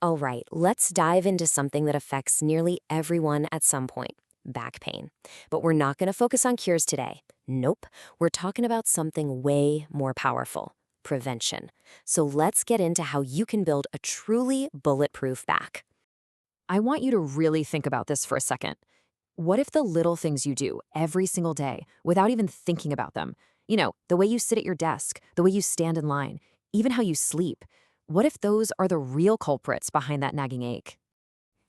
All right, let's dive into something that affects nearly everyone at some point: back pain. But we're not going to focus on cures today. Nope, we're talking about something way more powerful: prevention. So let's get into how you can build a truly bulletproof back. I want you to really think about this for a second. What if the little things you do every single day without even thinking about them, the way you sit at your desk, the way you stand in line, even how you sleep, what if those are the real culprits behind that nagging ache?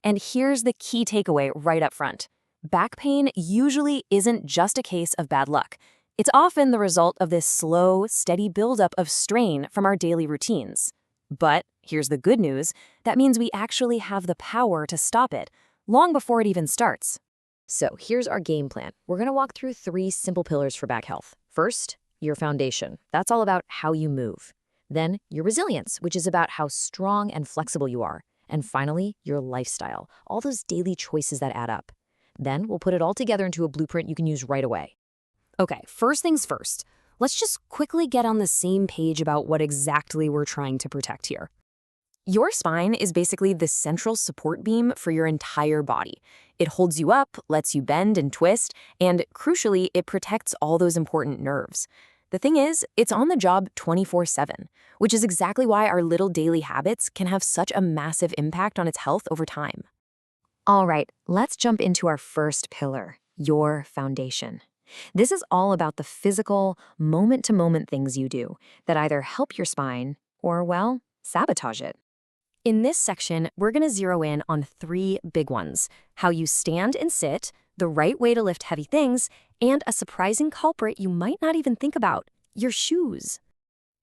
And here's the key takeaway right up front. Back pain usually isn't just a case of bad luck. It's often the result of this slow, steady buildup of strain from our daily routines. But here's the good news: that means we actually have the power to stop it, long before it even starts. So here's our game plan. We're going to walk through 3 simple pillars for back health. First, your foundation. That's all about how you move. Then, your resilience, which is about how strong and flexible you are. And finally, your lifestyle, all those daily choices that add up. Then, we'll put it all together into a blueprint you can use right away. Okay, first things first. Let's just quickly get on the same page about what exactly we're trying to protect here. Your spine is basically the central support beam for your entire body. It holds you up, lets you bend and twist, and crucially, it protects all those important nerves. The thing is, it's on the job 24/7, which is exactly why our little daily habits can have such a massive impact on its health over time. All right, let's jump into our first pillar: your foundation. This is all about the physical, moment-to-moment things you do that either help your spine or, well, sabotage it. In this section, we're going to zero in on 3 big ones: how you stand and sit, the right way to lift heavy things, and a surprising culprit you might not even think about: your shoes.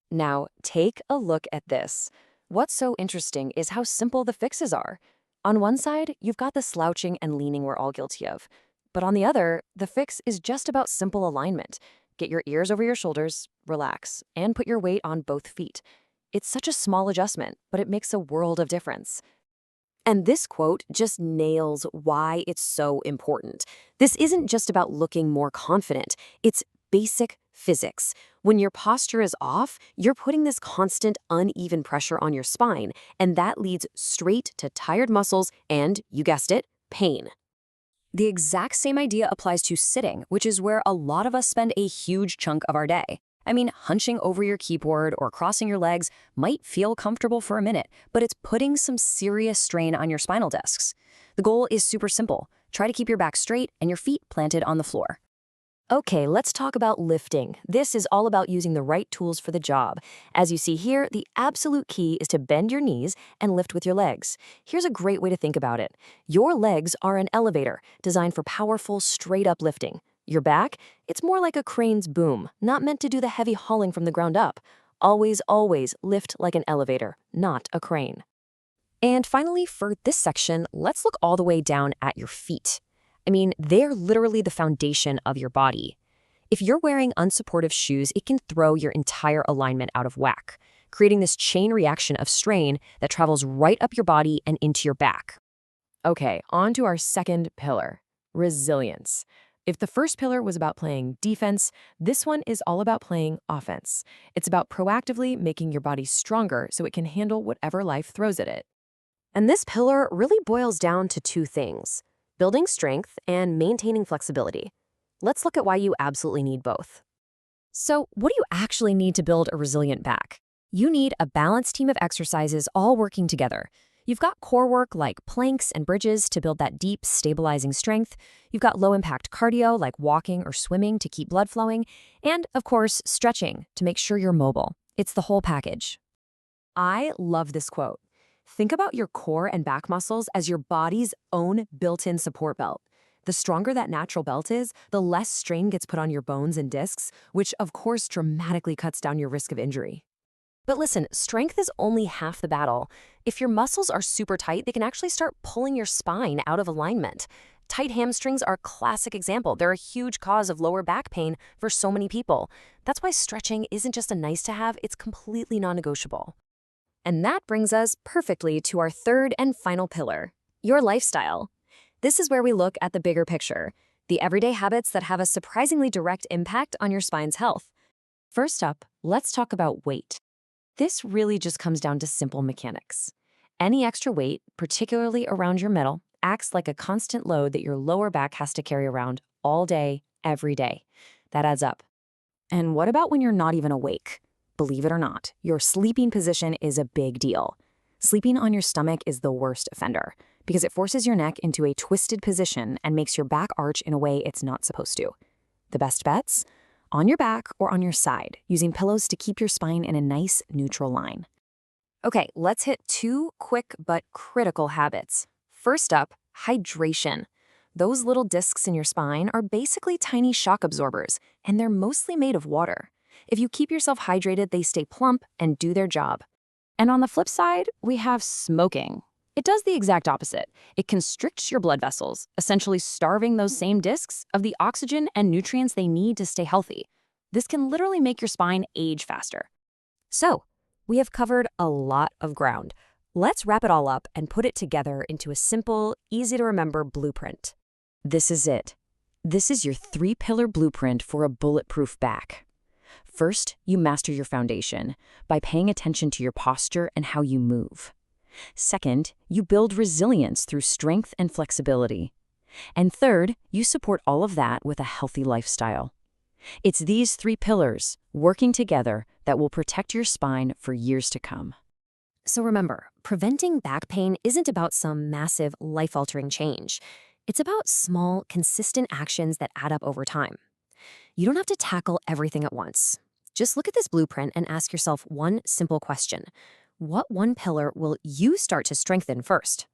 Now, take a look at this. What's so interesting is how simple the fixes are. On one side, you've got the slouching and leaning we're all guilty of. But on the other, the fix is just about simple alignment. Get your ears over your shoulders, relax, and put your weight on both feet. It's such a small adjustment, but it makes a world of difference. And this quote just nails why it's so important. This isn't just about looking more confident. It's basic physics. When your posture is off, you're putting this constant, uneven pressure on your spine, and that leads straight to tired muscles and, you guessed it, pain. The exact same idea applies to sitting, which is where a lot of us spend a huge chunk of our day. I mean, hunching over your keyboard or crossing your legs might feel comfortable for a minute, but it's putting some serious strain on your spinal discs. The goal is super simple. Try to keep your back straight and your feet planted on the floor. Okay, let's talk about lifting. This is all about using the right tools for the job. As you see here, the absolute key is to bend your knees and lift with your legs. Here's a great way to think about it. Your legs are an elevator designed for powerful, straight-up lifting. Your back? It's more like a crane's boom, not meant to do the heavy hauling from the ground up. Always, always lift like an elevator, not a crane. And finally, for this section, let's look all the way down at your feet. I mean, they're literally the foundation of your body. If you're wearing unsupportive shoes, it can throw your entire alignment out of whack, creating this chain reaction of strain that travels right up your body and into your back. Okay, on to our second pillar: resilience. If the first pillar was about playing defense, this one is all about playing offense. It's about proactively making your body stronger so it can handle whatever life throws at it. And this pillar really boils down to 2 things: building strength and maintaining flexibility. Let's look at why you absolutely need both. So, what do you actually need to build a resilient back? You need a balanced team of exercises all working together. You've got core work like planks and bridges to build that deep, stabilizing strength. You've got low-impact cardio like walking or swimming to keep blood flowing. And, of course, stretching to make sure you're mobile. It's the whole package. I love this quote. Think about your core and back muscles as your body's own built-in support belt. The stronger that natural belt is, the less strain gets put on your bones and discs, which of course dramatically cuts down your risk of injury. But listen, strength is only half the battle. If your muscles are super tight, they can actually start pulling your spine out of alignment. Tight hamstrings are a classic example. They're a huge cause of lower back pain for so many people. That's why stretching isn't just a nice to have, it's completely non-negotiable. And that brings us perfectly to our third and final pillar: your lifestyle. This is where we look at the bigger picture, the everyday habits that have a surprisingly direct impact on your spine's health. First up, let's talk about weight. This really just comes down to simple mechanics. Any extra weight, particularly around your middle, acts like a constant load that your lower back has to carry around all day, every day. That adds up. And what about when you're not even awake? Believe it or not, your sleeping position is a big deal. Sleeping on your stomach is the worst offender because it forces your neck into a twisted position and makes your back arch in a way it's not supposed to. The best bets? On your back or on your side, using pillows to keep your spine in a nice, neutral line. Okay, let's hit 2 quick but critical habits. First up, hydration. Those little discs in your spine are basically tiny shock absorbers, and they're mostly made of water. If you keep yourself hydrated, they stay plump and do their job. And on the flip side, we have smoking. It does the exact opposite. It constricts your blood vessels, essentially starving those same discs of the oxygen and nutrients they need to stay healthy. This can literally make your spine age faster. So, we have covered a lot of ground. Let's wrap it all up and put it together into a simple, easy-to-remember blueprint. This is it. This is your 3-pillar blueprint for a bulletproof back. First, you master your foundation by paying attention to your posture and how you move. Second, you build resilience through strength and flexibility. And third, you support all of that with a healthy lifestyle. It's these 3 pillars, working together, that will protect your spine for years to come. So remember, preventing back pain isn't about some massive, life-altering change. It's about small, consistent actions that add up over time. You don't have to tackle everything at once. Just look at this blueprint and ask yourself one simple question. What one pillar will you start to strengthen first?